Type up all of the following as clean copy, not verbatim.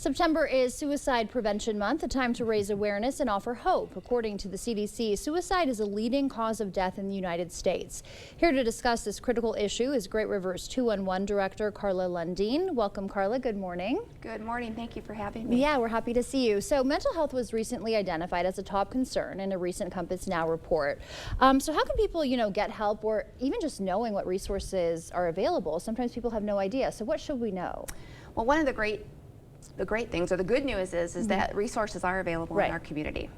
September is Suicide Prevention Month, a time to raise awareness and offer hope. According to the CDC, suicide is a leading cause of death in the United States. Here to discuss this critical issue is Great Rivers 211 Director Carla Lundeen. Welcome, Carla. Good morning. Good morning. Thank you for having me. Yeah, we're happy to see you. So mental health was recently identified as a top concern in a recent Compass Now report. So how can people, get help, or even just knowing what resources are available? Sometimes people have no idea. So what should we know? Well, one of the great things, or the good news is that resources are available in our community.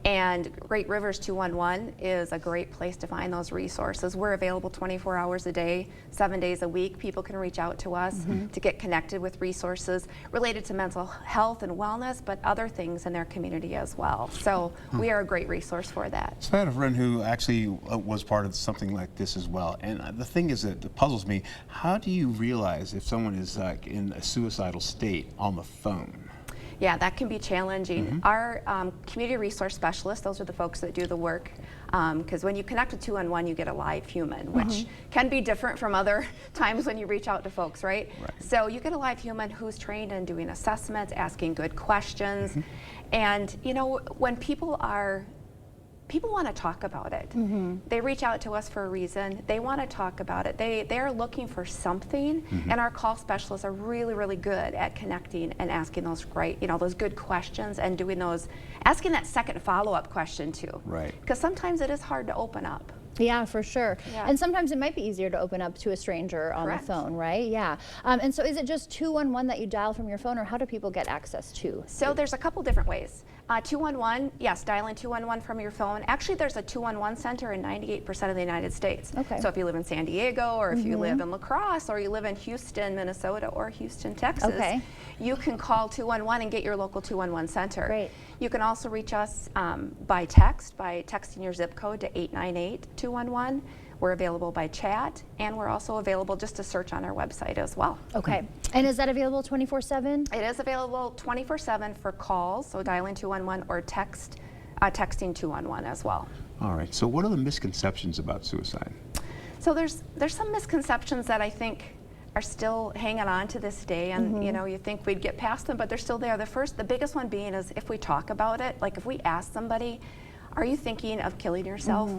And Great Rivers 211 is a great place to find those resources. We're available 24 hours a day, 7 days a week. People can reach out to us to get connected with resources related to mental health and wellness, but other things in their community as well. So we are a great resource for that. So I had a friend who actually was part of something like this as well. And the thing is that it puzzles me, how do you realize if someone is in a suicidal state on the phone? Yeah, that can be challenging. Our community resource specialists, those are the folks that do the work, because when you connect with 211, you get a live human, which can be different from other times when you reach out to folks, right? So you get a live human who's trained in doing assessments, asking good questions, and when people want to talk about it. They reach out to us for a reason. They want to talk about it. They're looking for something, and our call specialists are really, really good at connecting and asking those those good questions and asking that second follow-up question too. Right. Because sometimes it is hard to open up. Yeah, for sure. Yeah. And sometimes it might be easier to open up to a stranger on the phone, right? Yeah. And so is it just 211 that you dial from your phone, or how do people get access to? So there's a couple different ways. 211, yes, dialing 211 from your phone. Actually, there's a 211 center in 98% of the United States. Okay. So if you live in San Diego, or if you live in La Crosse, or you live in Houston, Minnesota, or Houston, Texas, you can call 211 and get your local 211 center. Great. You can also reach us by text, by texting your zip code to 898-211. We're available by chat, and we're also available just to search on our website as well. Okay. And is that available 24/7? It is available 24/7 for calls, so dialing 211, or texting 211 as well. All right, so what are the misconceptions about suicide? So there's some misconceptions that I think are still hanging on to this day, and you think we'd get past them, but they're still there. The biggest one being is if we talk about it, like if we ask somebody, are you thinking of killing yourself?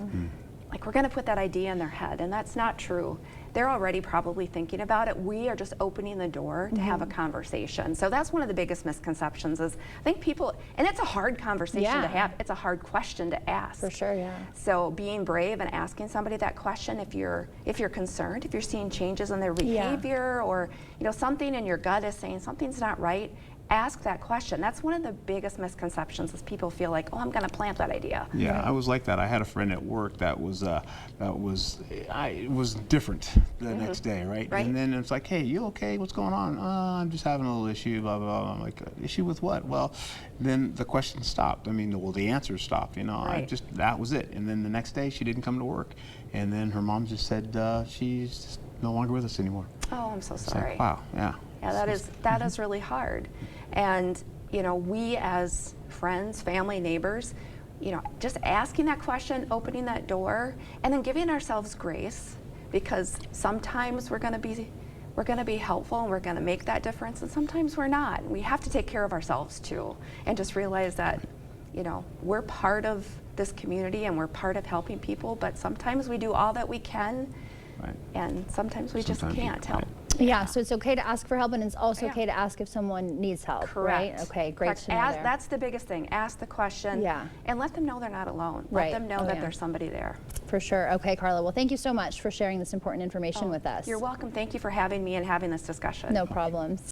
Like, we're going to put that idea in their head, and that's not true. They're already probably thinking about it. We are just opening the door to have a conversation. So that's one of the biggest misconceptions is, I think people, and it's a hard conversation to have. It's a hard question to ask. For sure, yeah. So being brave and asking somebody that question, if you're concerned, if you're seeing changes in their behavior, or something in your gut is saying something's not right, ask that question. That's one of the biggest misconceptions, is people feel like, oh, I'm going to plant that idea. Yeah, I was like that. I had a friend at work that was it was different the next day, right? And then it's like, hey, you okay? What's going on? I'm just having a little issue, blah, blah, blah. I'm like, issue with what? Well, then the question stopped. I mean, well, the answer stopped, that was it. And then the next day she didn't come to work. And then her mom just said she's no longer with us anymore. Oh, I'm so It's sorry. like, wow, yeah. Yeah, that is really hard. And we as friends, family, neighbors, just asking that question, opening that door, and then giving ourselves grace, because sometimes we're going to be helpful and we're going to make that difference, and sometimes we're not. We have to take care of ourselves too, and just realize that we're part of this community and we're part of helping people, but sometimes we do all that we can, and sometimes we just can't help. Yeah, so it's okay to ask for help, and it's also okay to ask if someone needs help, right? Okay, great to know there. That's the biggest thing. Ask the question, and let them know they're not alone. Let them know that there's somebody there. For sure. Okay, Carla, well, thank you so much for sharing this important information with us. You're welcome. Thank you for having me and having this discussion. No problems.